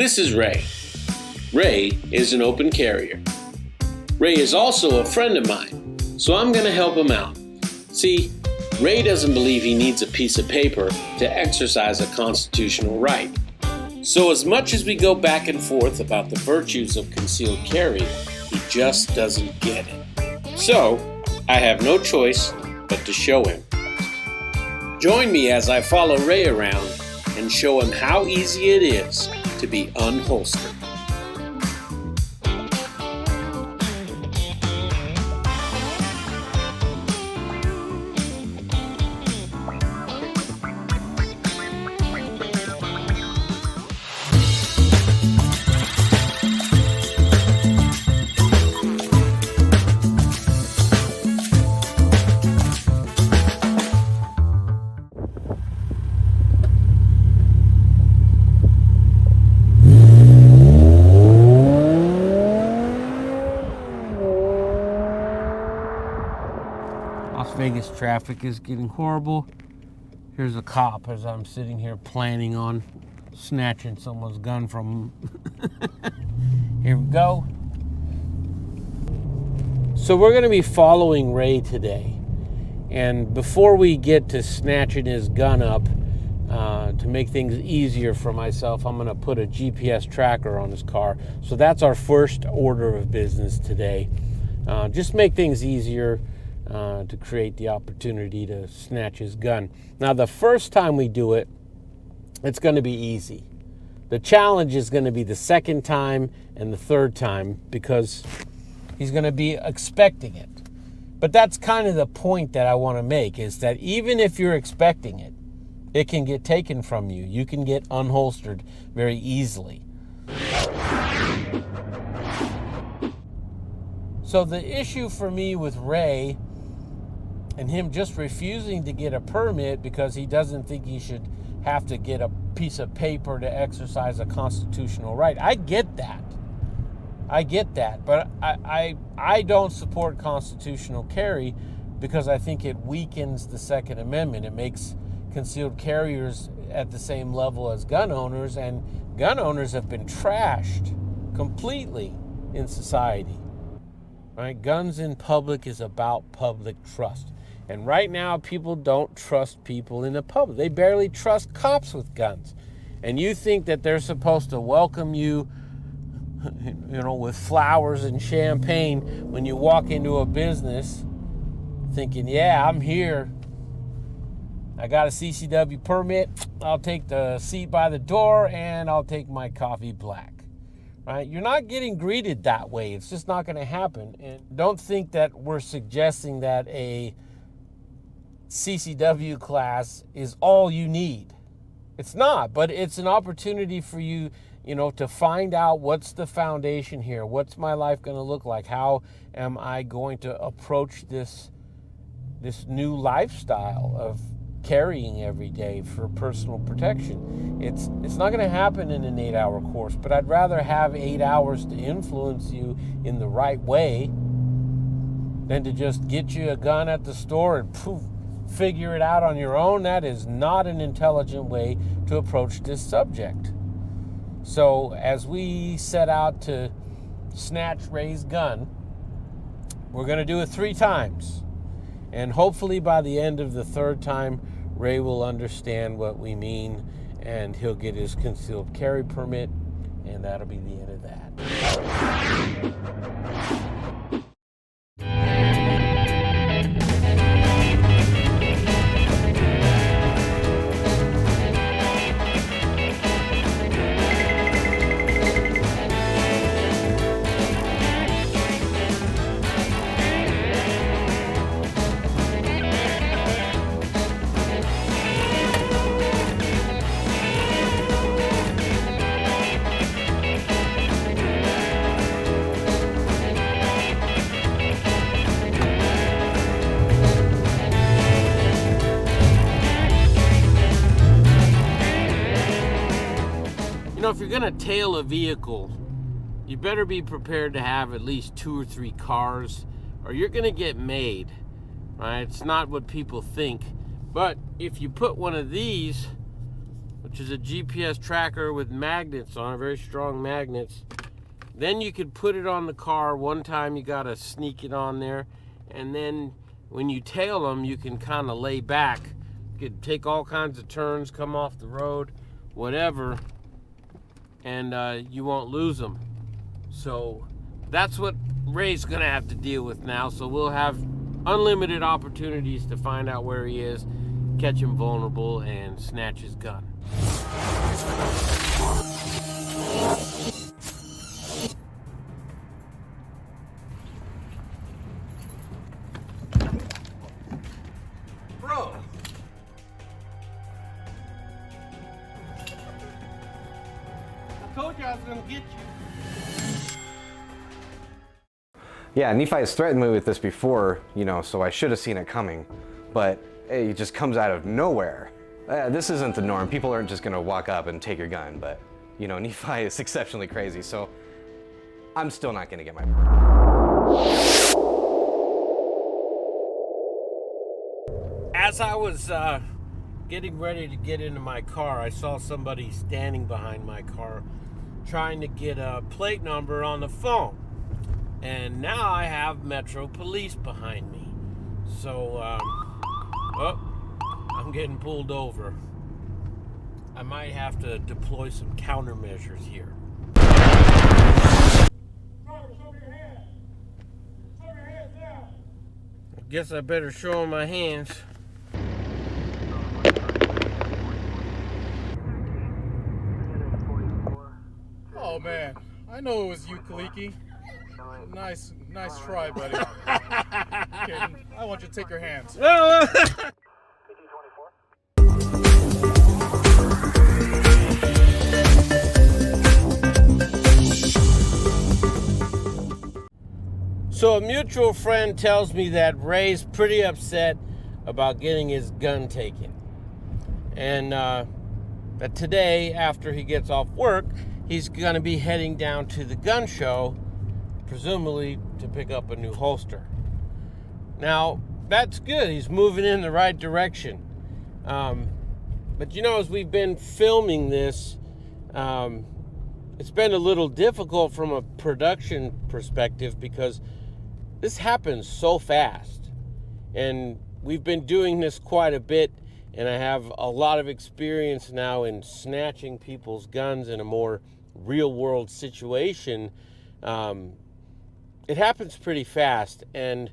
This is Ray. Ray is an open carrier. Ray is also a friend of mine, so I'm going to help him out. See, Ray doesn't believe he needs a piece of paper to exercise a constitutional right. So as much as we go back and forth about the virtues of concealed carry, he just doesn't get it. So, I have no choice but to show him. Join me as I follow Ray around and show him how easy it is to be unholstered. Las Vegas traffic is getting horrible. Here's a cop as I'm sitting here planning on snatching someone's gun from him. Here we go. So we're going to be following Ray today. And before we get to snatching his gun up, to make things easier for myself, I'm going to put a GPS tracker on his car. So that's our first order of business today. Just make things easier. To create the opportunity to snatch his gun. Now, the first time we do it, it's going to be easy. The challenge is going to be the second time and the third time because he's going to be expecting it. But that's kind of the point that I want to make, is that even if you're expecting it, it can get taken from you. You can get unholstered very easily. So the issue for me with Ray and him just refusing to get a permit because he doesn't think he should have to get a piece of paper to exercise a constitutional right. I get that. But I don't support constitutional carry because I think it weakens the Second Amendment. It makes concealed carriers at the same level as gun owners, and gun owners have been trashed completely in society. Right? Guns in public is about public trust. And right now, people don't trust people in the public. They barely trust cops with guns. And you think that they're supposed to welcome you, with flowers and champagne when you walk into a business, thinking, yeah, I'm here. I got a CCW permit. I'll take the seat by the door and I'll take my coffee black. Right? You're not getting greeted that way. It's just not going to happen. And don't think that we're suggesting that a CCW class is all you need. It's not, but it's an opportunity for you, to find out what's the foundation here. What's my life going to look like? How am I going to approach this new lifestyle of carrying every day for personal protection? It's not going to happen in an 8-hour course, but I'd rather have 8 hours to influence you in the right way than to just get you a gun at the store and poof, figure it out on your own. That is not an intelligent way to approach this subject. So as we set out to snatch Ray's gun, we're going to do it 3 times. And hopefully by the end of the third time, Ray will understand what we mean and he'll get his concealed carry permit, and that'll be the end of that. If you're going to tail a vehicle, you better be prepared to have at least 2 or 3 cars, or you're going to get made. Right? It's not what people think. But if you put one of these which is a GPS tracker with magnets on it, very strong magnets. Then you could put it on the car. One time you gotta sneak it on there, and then when you tail them, you can kind of lay back. You could take all kinds of turns, come off the road, whatever, and you won't lose them. So that's what Ray's gonna have to deal with now. So we'll have unlimited opportunities to find out where he is, catch him vulnerable, and snatch his gun. Bro! I told you I was gonna get you. Yeah, Nephi has threatened me with this before, you know, so I should have seen it coming. But it just comes out of nowhere. This isn't the norm. People aren't just gonna walk up and take your gun, but, you know, Nephi is exceptionally crazy, so I'm still not gonna get my permit. As I was getting ready to get into my car, I saw somebody standing behind my car trying to get a plate number on the phone. And now I have Metro Police behind me. So, I'm getting pulled over. I might have to deploy some countermeasures here. I guess I better show him my hands. Oh man, I know it was you, Khaliki. Nice try, buddy. Okay, I want you to take your hands. So a mutual friend tells me that Ray's pretty upset about getting his gun taken. And that today, after he gets off work, he's going to be heading down to the gun show, presumably to pick up a new holster. Now, that's good. He's moving in the right direction. But you know, as we've been filming this, it's been a little difficult from a production perspective because this happens so fast. And we've been doing this quite a bit, and I have a lot of experience now in snatching people's guns in a more real-world situation. It happens pretty fast, and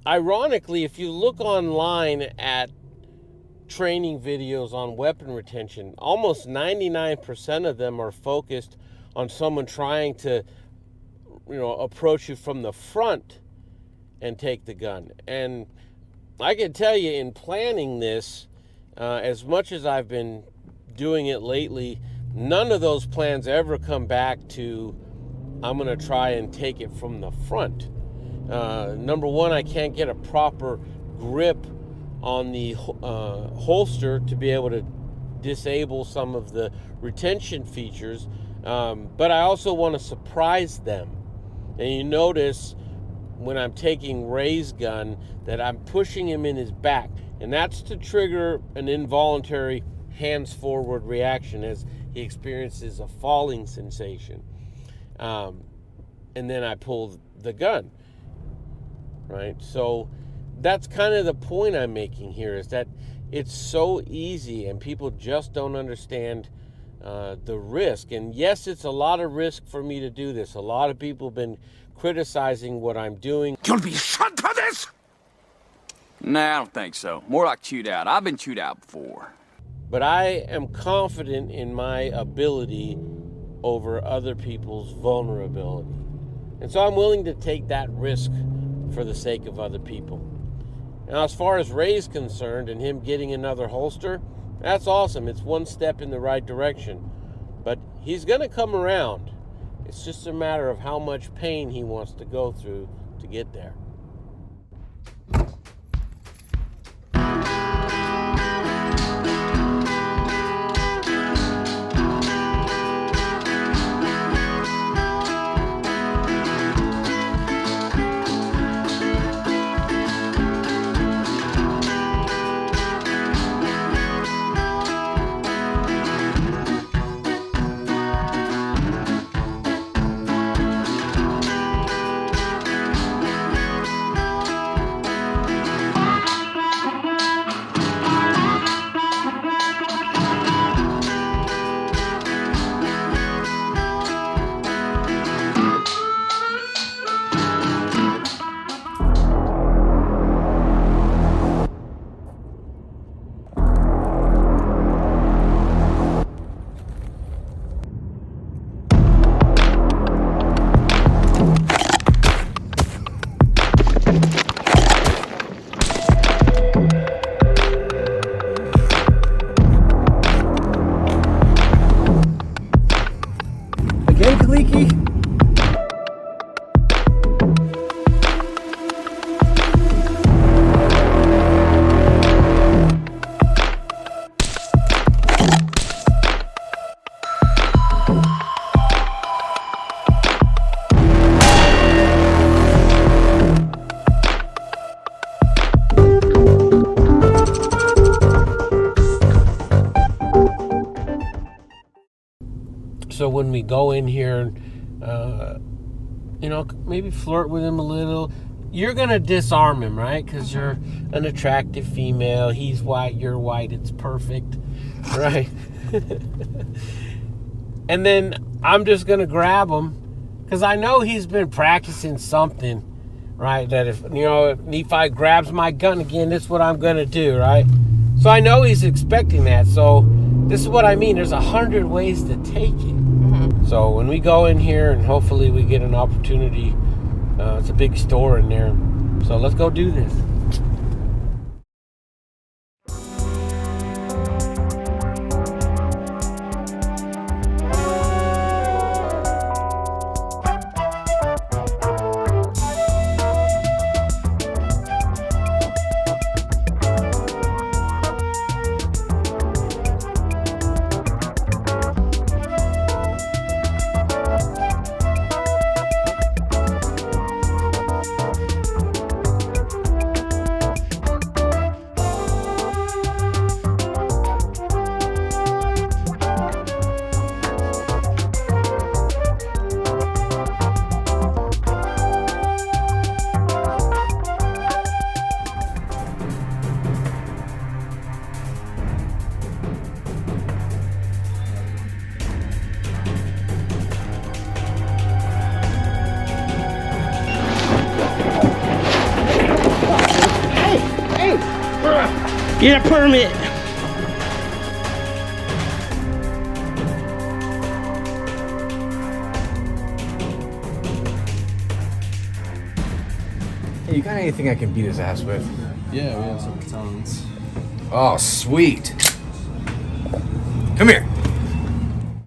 ironically, if you look online at training videos on weapon retention, almost 99% of them are focused on someone trying to, you know, approach you from the front and take the gun. And I can tell you, in planning this, as much as I've been doing it lately, none of those plans ever come back to, I'm going to try and take it from the front. Number one, I can't get a proper grip on the holster to be able to disable some of the retention features, but I also want to surprise them. And you notice when I'm taking Ray's gun that I'm pushing him in his back, and that's to trigger an involuntary hands forward reaction as he experiences a falling sensation. And then I pull the gun, right? So that's kind of the point I'm making here, is that it's so easy and people just don't understand the risk. And yes, it's a lot of risk for me to do this. A lot of people have been criticizing what I'm doing. You'll be shot for this? Nah, I don't think so. More like chewed out. I've been chewed out before. But I am confident in my ability over other people's vulnerability. And so I'm willing to take that risk for the sake of other people. Now, as far as Ray's concerned and him getting another holster, that's awesome. It's one step in the right direction. But he's going to come around. It's just a matter of how much pain he wants to go through to get there. Khaliki. So when we go in here, maybe flirt with him a little. You're going to disarm him, right? Because you're an attractive female. He's white, you're white. It's perfect, right? And then I'm just going to grab him because I know he's been practicing something, right? That if Nephi grabs my gun again, this is what I'm going to do, right? So I know he's expecting that. So this is what I mean. There's 100 ways to take it. So when we go in here and hopefully we get an opportunity, it's a big store in there. So let's go do this. Get a permit. Hey, you got anything I can beat his ass with? Yeah, we have some tons. Oh, sweet. Come here.